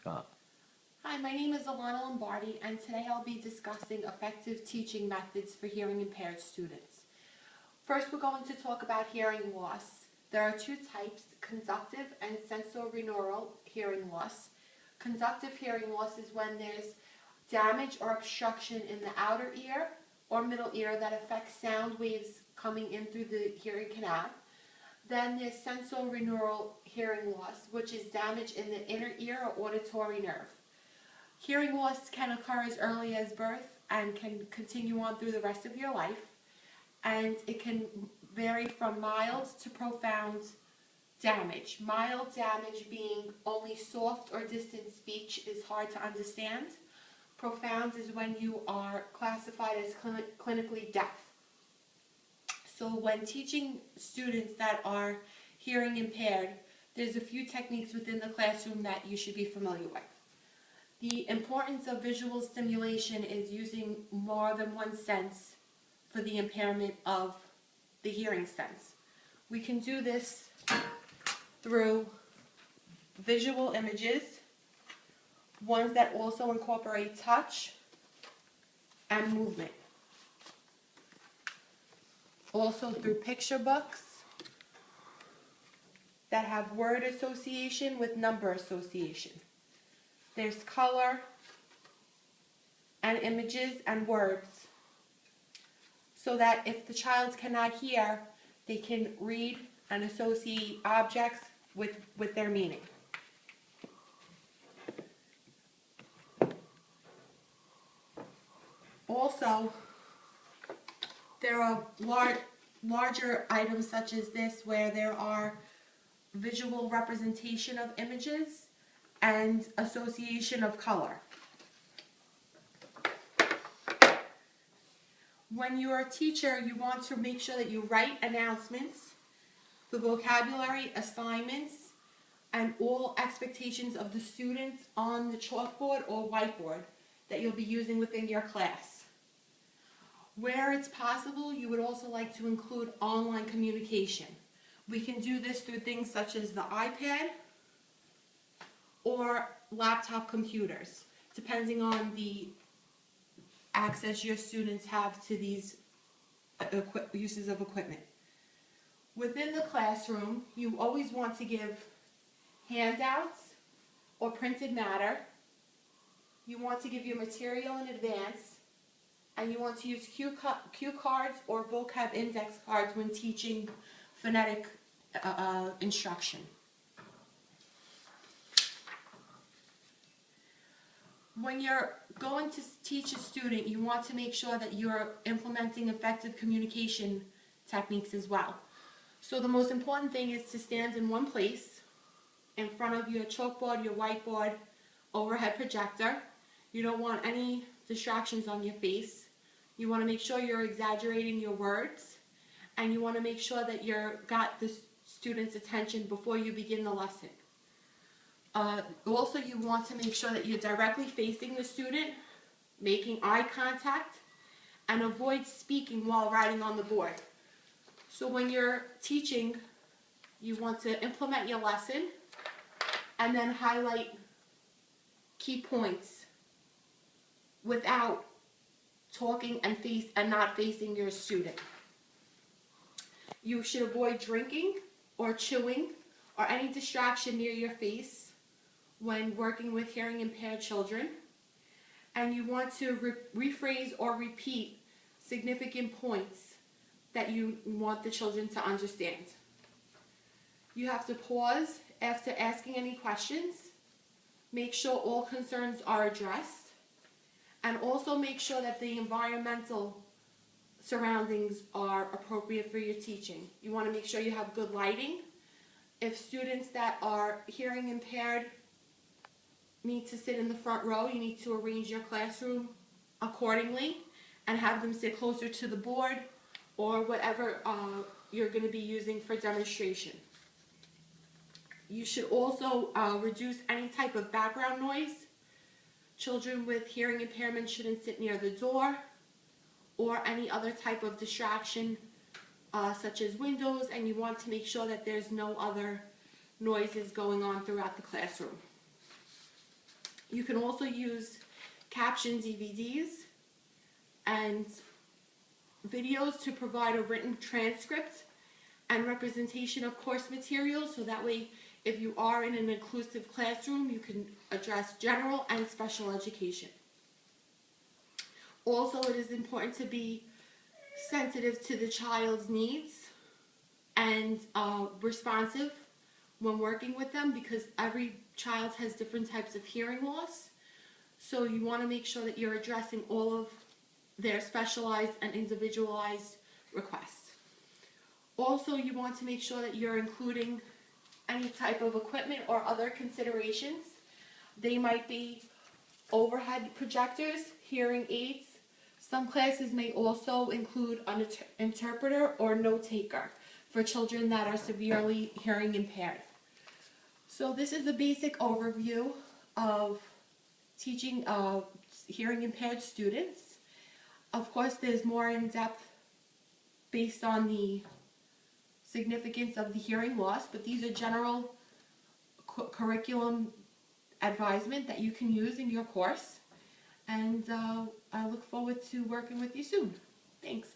Go. Hi, my name is Alana Lombardi, and today I'll be discussing effective teaching methods for hearing impaired students. First, we're going to talk about hearing loss. There are two types, conductive and sensorineural hearing loss. Conductive hearing loss is when there's damage or obstruction in the outer ear or middle ear that affects sound waves coming in through the hearing canal. Then there's sensorineural hearing loss, which is damage in the inner ear or auditory nerve. Hearing loss can occur as early as birth and can continue on through the rest of your life, and it can vary from mild to profound damage. Mild damage being only soft or distant speech is hard to understand. Profound is when you are classified as clinically deaf. So when teaching students that are hearing impaired, there's a few techniques within the classroom that you should be familiar with. The importance of visual stimulation is using more than one sense for the impairment of the hearing sense. We can do this through visual images, ones that also incorporate touch and movement. Also through picture books that have word association with number association. There's color and images and words so that if the child cannot hear, they can read and associate objects with their meaning. Also, there are larger items such as this where there are visual representation of images and association of color. When you're a teacher, you want to make sure that you write announcements, the vocabulary, assignments, and all expectations of the students on the chalkboard or whiteboard that you'll be using within your class. Where it's possible, you would also like to include online communication. We can do this through things such as the iPad or laptop computers, depending on the access your students have to these uses of equipment. Within the classroom, you always want to give handouts or printed matter. You want to give your material in advance, and you want to use cue cards or vocab index cards when teaching phonetic instruction. When you're going to teach a student, you want to make sure that you're implementing effective communication techniques as well. So the most important thing is to stand in one place in front of your chalkboard, your whiteboard, overhead projector. You don't want any distractions on your face. You want to make sure you're exaggerating your words, and you want to make sure that you've got the student's attention before you begin the lesson. Also, you want to make sure that you're directly facing the student, making eye contact, and avoid speaking while writing on the board. So when you're teaching, you want to implement your lesson and then highlight key points without talking and not facing your student. You should avoid drinking or chewing or any distraction near your face when working with hearing impaired children, and you want to rephrase or repeat significant points that you want the children to understand. You have to pause after asking any questions, make sure all concerns are addressed, and also make sure that the environmental surroundings are appropriate for your teaching. You want to make sure you have good lighting. If students that are hearing impaired need to sit in the front row, you need to arrange your classroom accordingly and have them sit closer to the board or whatever you're going to be using for demonstration. You should also reduce any type of background noise. Children with hearing impairment shouldn't sit near the door or any other type of distraction such as windows, and you want to make sure that there's no other noises going on throughout the classroom. You can also use caption DVDs and videos to provide a written transcript and representation of course materials, so that way if you are in an inclusive classroom, you can address general and special education. Also, it is important to be sensitive to the child's needs and responsive when working with them, because every child has different types of hearing loss. So you want to make sure that you're addressing all of their specialized and individualized requests. Also, you want to make sure that you're including any type of equipment or other considerations. They might be overhead projectors, hearing aids. Some classes may also include an interpreter or note taker for children that are severely hearing impaired. So this is a basic overview of teaching hearing impaired students. Of course, there's more in depth based on the significance of the hearing loss, but these are general curriculum advisement that you can use in your course. And I look forward to working with you soon. Thanks.